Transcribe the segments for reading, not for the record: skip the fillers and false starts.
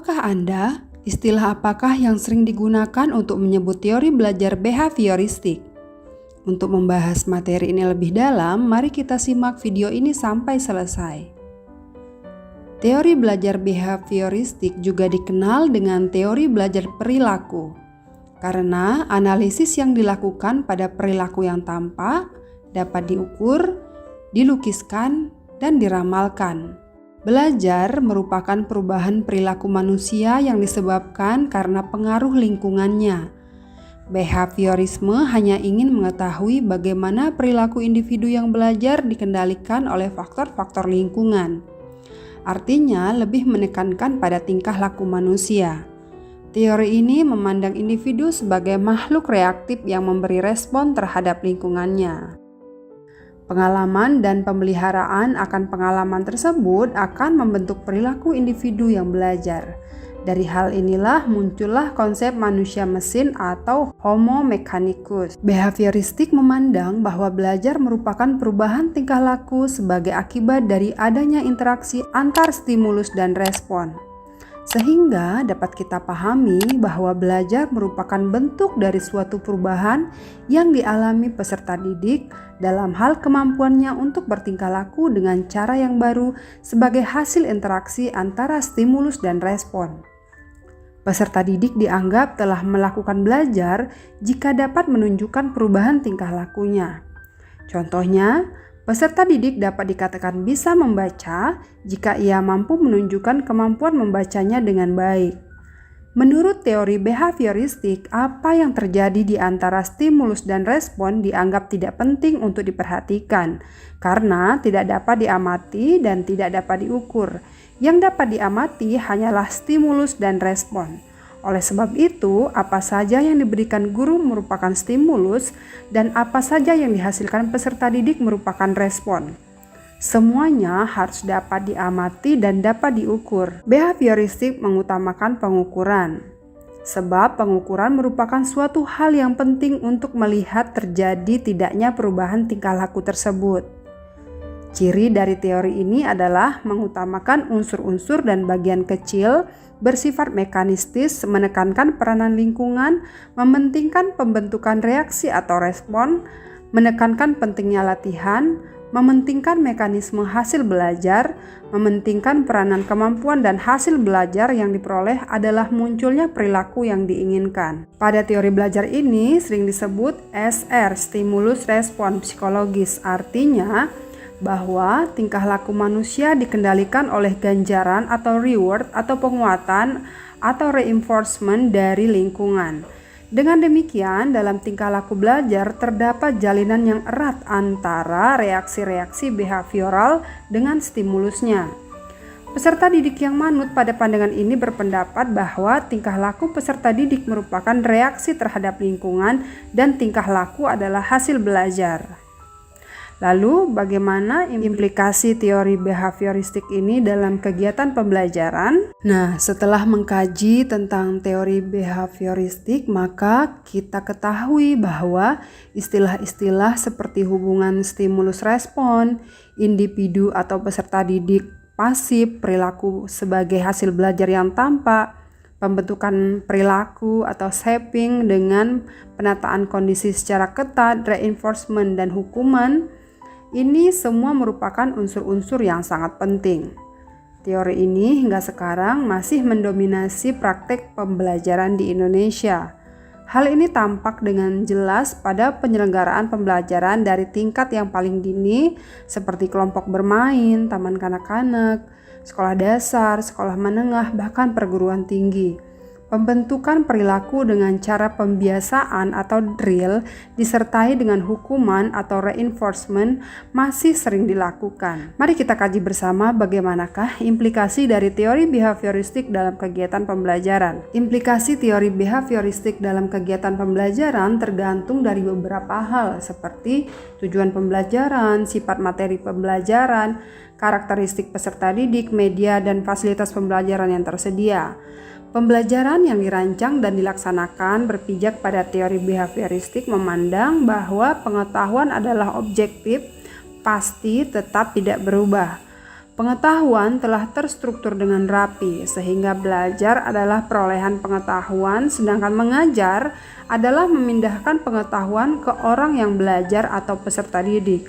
Tahukah Anda, istilah apakah yang sering digunakan untuk menyebut teori belajar behavioristik? Untuk membahas materi ini lebih dalam, mari kita simak video ini sampai selesai. Teori belajar behavioristik juga dikenal dengan teori belajar perilaku, karena analisis yang dilakukan pada perilaku yang tampak dapat diukur, dilukiskan, dan diramalkan. Belajar merupakan perubahan perilaku manusia yang disebabkan karena pengaruh lingkungannya. Behaviorisme hanya ingin mengetahui bagaimana perilaku individu yang belajar dikendalikan oleh faktor-faktor lingkungan. Artinya, lebih menekankan pada tingkah laku manusia. Teori ini memandang individu sebagai makhluk reaktif yang memberi respon terhadap lingkungannya. Pengalaman dan pemeliharaan akan pengalaman tersebut akan membentuk perilaku individu yang belajar. Dari hal inilah muncullah konsep manusia mesin atau Homo mechanicus. Behavioristik memandang bahwa belajar merupakan perubahan tingkah laku sebagai akibat dari adanya interaksi antar stimulus dan respon. Sehingga dapat kita pahami bahwa belajar merupakan bentuk dari suatu perubahan yang dialami peserta didik dalam hal kemampuannya untuk bertingkah laku dengan cara yang baru sebagai hasil interaksi antara stimulus dan respon. Peserta didik dianggap telah melakukan belajar jika dapat menunjukkan perubahan tingkah lakunya. Contohnya, peserta didik dapat dikatakan bisa membaca jika ia mampu menunjukkan kemampuan membacanya dengan baik. Menurut teori behavioristik, apa yang terjadi di antara stimulus dan respon dianggap tidak penting untuk diperhatikan karena tidak dapat diamati dan tidak dapat diukur. Yang dapat diamati hanyalah stimulus dan respon. Oleh sebab itu, apa saja yang diberikan guru merupakan stimulus dan apa saja yang dihasilkan peserta didik merupakan respon. Semuanya harus dapat diamati dan dapat diukur. Behavioristik mengutamakan pengukuran, sebab pengukuran merupakan suatu hal yang penting untuk melihat terjadi tidaknya perubahan tingkah laku tersebut. Ciri dari teori ini adalah mengutamakan unsur-unsur dan bagian kecil, bersifat mekanistis, menekankan peranan lingkungan, mementingkan pembentukan reaksi atau respon, menekankan pentingnya latihan, mementingkan mekanisme hasil belajar, mementingkan peranan kemampuan dan hasil belajar yang diperoleh adalah munculnya perilaku yang diinginkan. Pada teori belajar ini sering disebut SR, stimulus respon psikologis, artinya bahwa tingkah laku manusia dikendalikan oleh ganjaran atau reward atau penguatan atau reinforcement dari lingkungan. Dengan demikian, dalam tingkah laku belajar terdapat jalinan yang erat antara reaksi-reaksi behavioral dengan stimulusnya. Peserta didik yang manut pada pandangan ini berpendapat bahwa tingkah laku peserta didik merupakan reaksi terhadap lingkungan dan tingkah laku adalah hasil belajar. Lalu, bagaimana implikasi teori behavioristik ini dalam kegiatan pembelajaran? Nah, setelah mengkaji tentang teori behavioristik, maka kita ketahui bahwa istilah-istilah seperti hubungan stimulus respon, individu atau peserta didik pasif, perilaku sebagai hasil belajar yang tampak, pembentukan perilaku atau shaping dengan penataan kondisi secara ketat, reinforcement dan hukuman, ini semua merupakan unsur-unsur yang sangat penting. Teori ini hingga sekarang masih mendominasi praktek pembelajaran di Indonesia. Hal ini tampak dengan jelas pada penyelenggaraan pembelajaran dari tingkat yang paling dini seperti kelompok bermain, taman kanak-kanak, sekolah dasar, sekolah menengah, bahkan perguruan tinggi. Pembentukan perilaku dengan cara pembiasaan atau drill disertai dengan hukuman atau reinforcement masih sering dilakukan. Mari kita kaji bersama bagaimanakah implikasi dari teori behavioristik dalam kegiatan pembelajaran. Implikasi teori behavioristik dalam kegiatan pembelajaran tergantung dari beberapa hal seperti tujuan pembelajaran, sifat materi pembelajaran, karakteristik peserta didik, media, dan fasilitas pembelajaran yang tersedia. Pembelajaran yang dirancang dan dilaksanakan berpijak pada teori behavioristik memandang bahwa pengetahuan adalah objektif, pasti, tetap tidak berubah. Pengetahuan telah terstruktur dengan rapi, sehingga belajar adalah perolehan pengetahuan, sedangkan mengajar adalah memindahkan pengetahuan ke orang yang belajar atau peserta didik.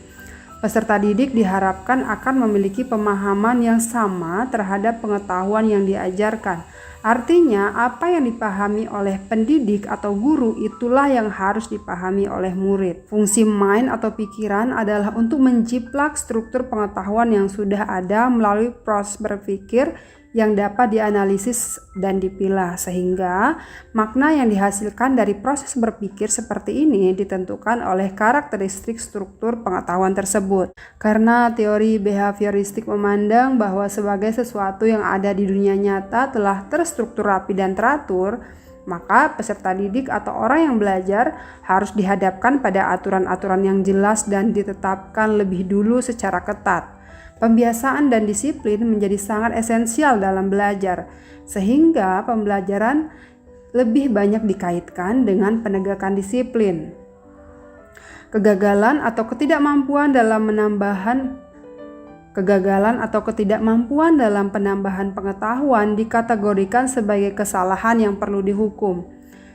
Peserta didik diharapkan akan memiliki pemahaman yang sama terhadap pengetahuan yang diajarkan. Artinya, apa yang dipahami oleh pendidik atau guru itulah yang harus dipahami oleh murid. Fungsi mind atau pikiran adalah untuk menjiplak struktur pengetahuan yang sudah ada melalui proses berpikir yang dapat dianalisis dan dipilah, sehingga makna yang dihasilkan dari proses berpikir seperti ini ditentukan oleh karakteristik struktur pengetahuan tersebut. Karena teori behavioristik memandang bahwa sebagai sesuatu yang ada di dunia nyata telah terstruktur rapi dan teratur, maka peserta didik atau orang yang belajar harus dihadapkan pada aturan-aturan yang jelas dan ditetapkan lebih dulu secara ketat. Pembiasaan dan disiplin menjadi sangat esensial dalam belajar, sehingga pembelajaran lebih banyak dikaitkan dengan penegakan disiplin. Kegagalan atau ketidakmampuan dalam penambahan pengetahuan dikategorikan sebagai kesalahan yang perlu dihukum,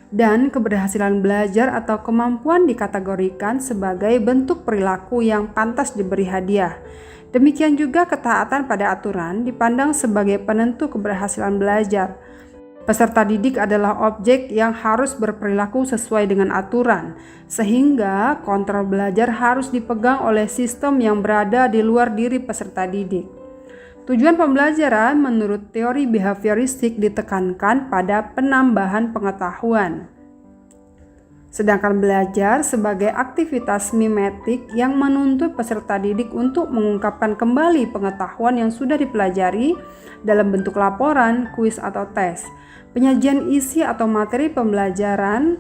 dan keberhasilan belajar atau kemampuan dikategorikan sebagai bentuk perilaku yang pantas diberi hadiah. Demikian juga ketaatan pada aturan dipandang sebagai penentu keberhasilan belajar. Peserta didik adalah objek yang harus berperilaku sesuai dengan aturan, sehingga kontrol belajar harus dipegang oleh sistem yang berada di luar diri peserta didik. Tujuan pembelajaran menurut teori behavioristik ditekankan pada penambahan pengetahuan. Sedangkan belajar sebagai aktivitas mimetik yang menuntut peserta didik untuk mengungkapkan kembali pengetahuan yang sudah dipelajari dalam bentuk laporan, kuis, atau tes. Penyajian isi atau materi pembelajaran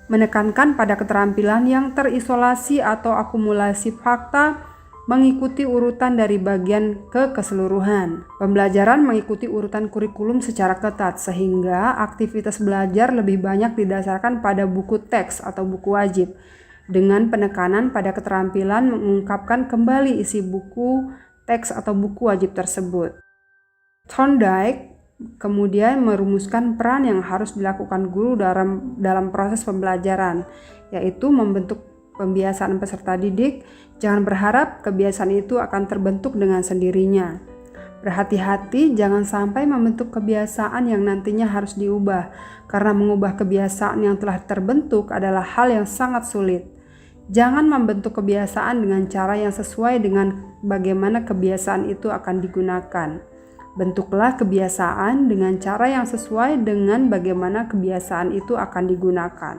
menekankan pada keterampilan yang terisolasi atau akumulasi fakta mengikuti urutan dari bagian ke keseluruhan. Pembelajaran mengikuti urutan kurikulum secara ketat sehingga aktivitas belajar lebih banyak didasarkan pada buku teks atau buku wajib, dengan penekanan pada keterampilan mengungkapkan kembali isi buku teks atau buku wajib tersebut. Thorndike kemudian merumuskan peran yang harus dilakukan guru dalam proses pembelajaran, yaitu membentuk pembiasaan peserta didik. Jangan berharap kebiasaan itu akan terbentuk dengan sendirinya. Berhati-hati jangan sampai membentuk kebiasaan yang nantinya harus diubah, karena mengubah kebiasaan yang telah terbentuk adalah hal yang sangat sulit. Jangan membentuk kebiasaan dengan cara yang sesuai dengan bagaimana kebiasaan itu akan digunakan. Bentuklah kebiasaan dengan cara yang sesuai dengan bagaimana kebiasaan itu akan digunakan.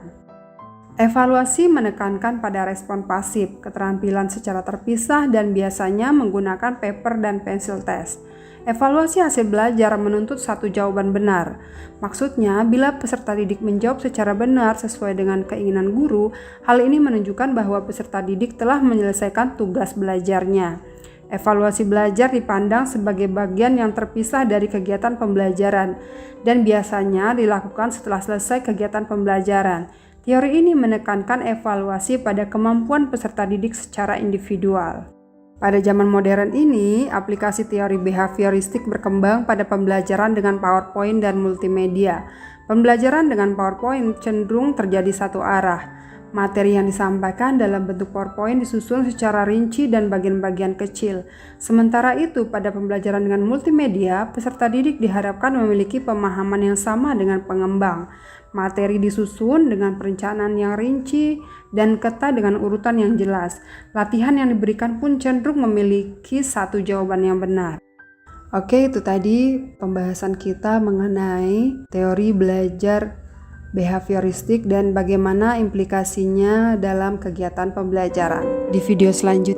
Evaluasi menekankan pada respon pasif, keterampilan secara terpisah, dan biasanya menggunakan paper dan pensil test. Evaluasi hasil belajar menuntut satu jawaban benar. Maksudnya, bila peserta didik menjawab secara benar sesuai dengan keinginan guru, hal ini menunjukkan bahwa peserta didik telah menyelesaikan tugas belajarnya. Evaluasi belajar dipandang sebagai bagian yang terpisah dari kegiatan pembelajaran dan biasanya dilakukan setelah selesai kegiatan pembelajaran. Teori ini menekankan evaluasi pada kemampuan peserta didik secara individual. Pada zaman modern ini, aplikasi teori behavioristik berkembang pada pembelajaran dengan PowerPoint dan multimedia. Pembelajaran dengan PowerPoint cenderung terjadi satu arah. Materi yang disampaikan dalam bentuk PowerPoint disusun secara rinci dan bagian-bagian kecil. Sementara itu, pada pembelajaran dengan multimedia, peserta didik diharapkan memiliki pemahaman yang sama dengan pengembang. Materi disusun dengan perencanaan yang rinci dan ketat dengan urutan yang jelas. Latihan yang diberikan pun cenderung memiliki satu jawaban yang benar. Oke, itu tadi pembahasan kita mengenai teori belajar behavioristik dan bagaimana implikasinya dalam kegiatan pembelajaran. Di video selanjutnya